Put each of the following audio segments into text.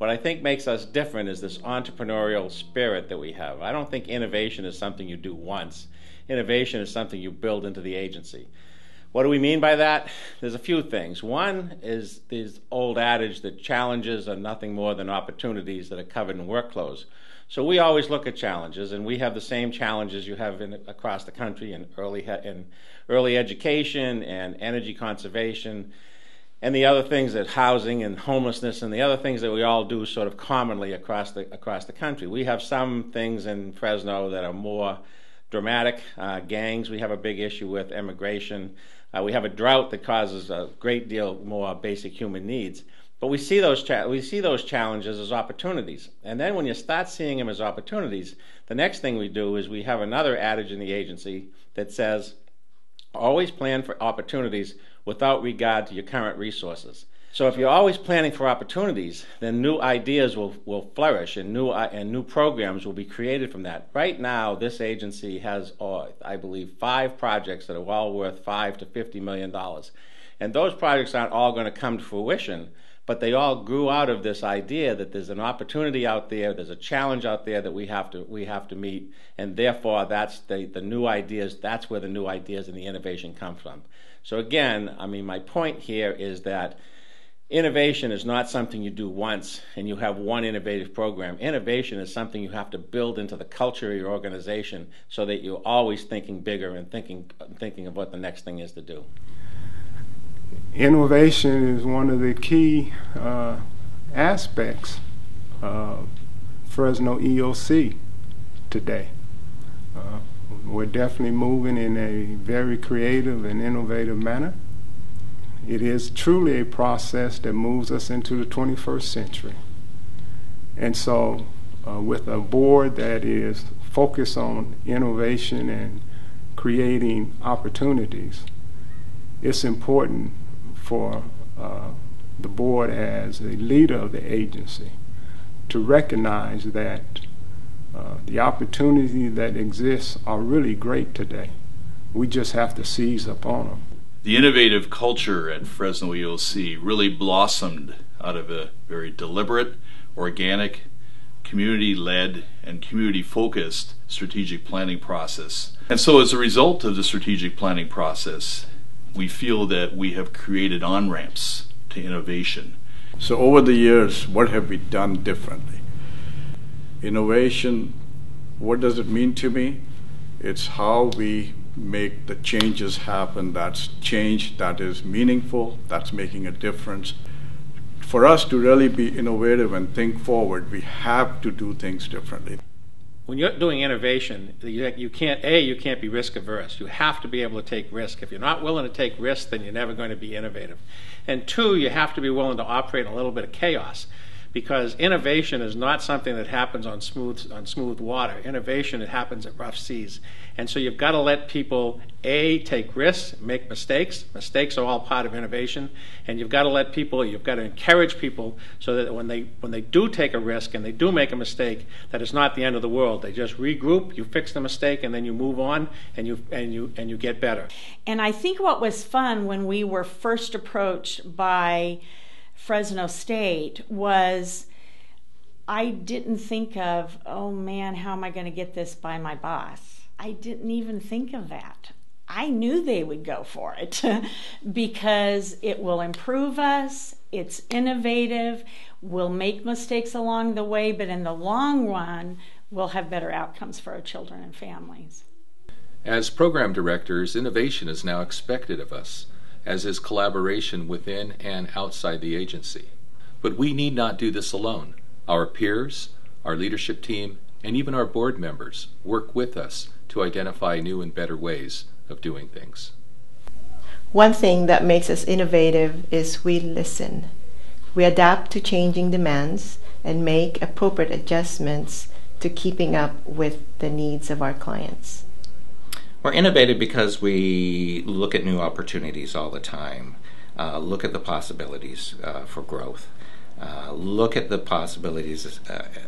what I think makes us different is this entrepreneurial spirit that we have. I don't think innovation is something you do once. Innovation is something you build into the agency. What do we mean by that? There's a few things. One is this old adage that challenges are nothing more than opportunities that are covered in work clothes. So we always look at challenges, and we have the same challenges you have across the country in early education and energy conservation, and the other things that housing and homelessness and the other things that we all do sort of commonly across the country. We have some things in Fresno that are more dramatic. Gangs, we have a big issue with immigration. We have a drought that causes a great deal more basic human needs. But we see those challenges as opportunities. And then when you start seeing them as opportunities, the next thing we do is we have another adage in the agency that says, always plan for opportunities without regard to your current resources. So if you're always planning for opportunities, then new ideas will flourish, and new programs will be created from that. Right now, this agency has, I believe, 5 projects that are all worth $5 to $50 million. And those projects aren't all going to come to fruition, but they all grew out of this idea that there's an opportunity out there, there's a challenge out there that we have to meet, and therefore that's the new ideas, that's where the new ideas and the innovation come from. So again, I mean, my point here is that innovation is not something you do once and you have one innovative program. Innovation is something you have to build into the culture of your organization so that you're always thinking bigger and thinking of what the next thing is to do. Innovation is one of the key aspects of Fresno EOC today. We're definitely moving in a very creative and innovative manner. It is truly a process that moves us into the 21st century. And so with a board that is focused on innovation and creating opportunities, it's important for the board as a leader of the agency to recognize that the opportunities that exist are really great today. We just have to seize upon them. The innovative culture at Fresno EOC really blossomed out of a very deliberate, organic, community-led, and community-focused strategic planning process. And so as a result of the strategic planning process, we feel that we have created on-ramps to innovation. So over the years, what have we done differently? Innovation, what does it mean to me? It's how we make the changes happen. That's change that is meaningful, that's making a difference. For us to really be innovative and think forward, we have to do things differently. When you're doing innovation, you can't be risk averse. You have to be able to take risk. If you're not willing to take risks, then you're never going to be innovative. And 2, you have to be willing to operate in a little bit of chaos, because innovation is not something that happens on smooth water. Innovation, it happens at rough seas. And so you've got to let people, take risks, make mistakes. Mistakes are all part of innovation. And you've got to encourage people so that when they do take a risk and they do make a mistake, that it's not the end of the world. They just regroup, you fix the mistake, and then you move on and you get better. And I think what was fun when we were first approached by Fresno State was, I didn't think of, oh man, how am I going to get this by my boss? I didn't even think of that. I knew they would go for it because it will improve us, it's innovative, we'll make mistakes along the way, but in the long run, we'll have better outcomes for our children and families. As program directors, innovation is now expected of us, as is collaboration within and outside the agency. But we need not do this alone. Our peers, our leadership team, and even our board members work with us to identify new and better ways of doing things. One thing that makes us innovative is we listen. We adapt to changing demands and make appropriate adjustments to keeping up with the needs of our clients. We're innovative because we look at new opportunities all the time, look at the possibilities for growth, look at the possibilities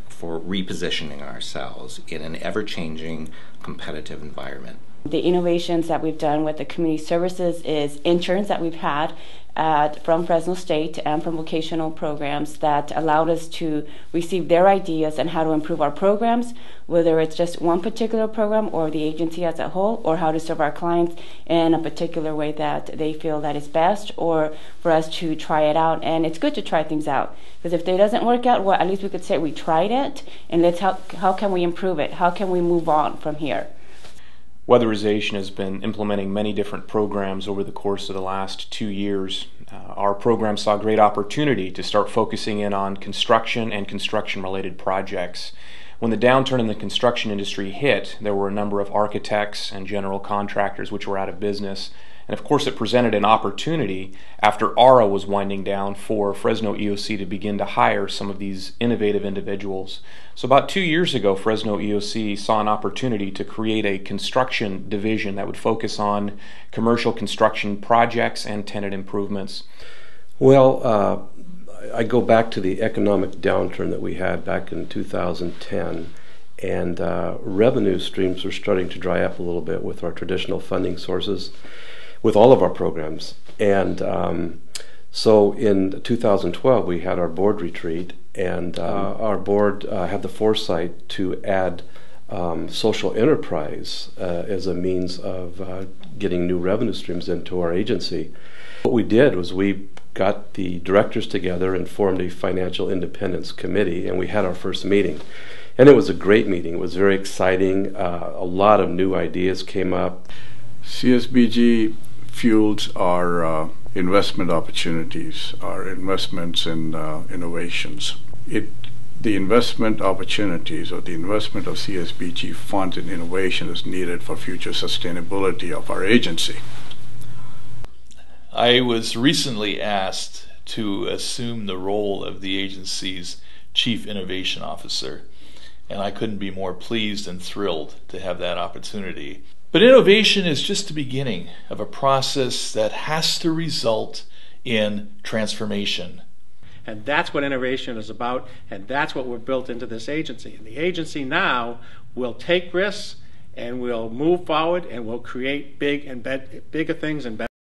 for repositioning ourselves in an ever-changing competitive environment. The innovations that we've done with the community services is interns that we've had from Fresno State and from vocational programs that allowed us to receive their ideas on how to improve our programs, whether it's just one particular program or the agency as a whole, or how to serve our clients in a particular way that they feel that is best, or for us to try it out. And it's good to try things out, because if it doesn't work out, well, at least we could say we tried it, and how can we improve it? How can we move on from here? Weatherization has been implementing many different programs over the course of the last 2 years. Our program saw great opportunity to start focusing in on construction and construction-related projects. When the downturn in the construction industry hit, there were a number of architects and general contractors which were out of business. And of course, it presented an opportunity after ARA was winding down for Fresno EOC to begin to hire some of these innovative individuals. So about 2 years ago, Fresno EOC saw an opportunity to create a construction division that would focus on commercial construction projects and tenant improvements. Well, I go back to the economic downturn that we had back in 2010. And revenue streams were starting to dry up a little bit with our traditional funding sources, with all of our programs. And so in 2012 we had our board retreat, and our board had the foresight to add social enterprise as a means of getting new revenue streams into our agency. What we did was we got the directors together and formed a financial independence committee, and we had our first meeting. And it was a great meeting. It was very exciting. A lot of new ideas came up. CSBG fuels our investment opportunities, our investments in innovations. The investment opportunities or the investment of CSBG funds in innovation is needed for future sustainability of our agency. I was recently asked to assume the role of the agency's Chief Innovation Officer, and I couldn't be more pleased and thrilled to have that opportunity. But innovation is just the beginning of a process that has to result in transformation. And that's what innovation is about, and that's what we've built into this agency. And the agency now will take risks, and will move forward, and will create bigger things and better